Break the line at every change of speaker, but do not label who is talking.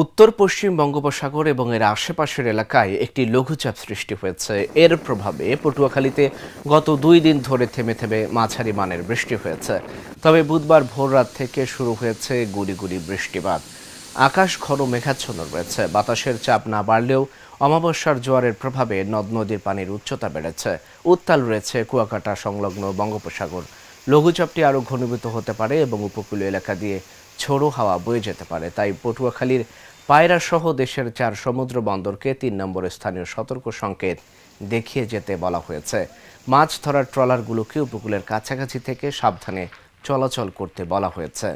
উত্তর পশ্চিম বঙ্গোপসাগর এবং এর আশেপাশের এলাকায় একটি লঘুচাপ সৃষ্টি হয়েছে। এর প্রভাবে পটুয়াখালীতে গত 2 দিন ধরে থেমে থেমে মাঝারি মানের বৃষ্টি হয়েছে। তবে বুধবার ভোররাত থেকে শুরু হয়েছে গুড়ি গুড়ি বৃষ্টিপাত। আকাশ ঘন মেঘাচ্ছন্ন রয়েছে। বাতাসের চাপ না বাড়লেও অমাবস্যার জোয়ারের প্রভাবে নদ নদীর পানির উচ্চতা বেড়েছে। উত্তাল রয়েছে কুয়াকাটা সংলগ্ন বঙ্গোপসাগর। লঘুচাপটি আরও ঘনীভূত হতে পারে এবং উপকূলীয় এলাকা দিয়ে ঝোড়ো হাওয়া বয়ে যেতে পারে। তাই পটুয়াখালীর পায়রা সহ দেশের 4 সমুদ্র বন্দরকে 3 নম্বরের স্থানীয় সতর্ক সংকেত দেখিয়ে যেতে বলা হয়েছে। মাছ ধরার ট্রলারগুলোকে উপকূলের কাছাকাছি থেকে সাবধানে চলাচল করতে বলা হয়েছে।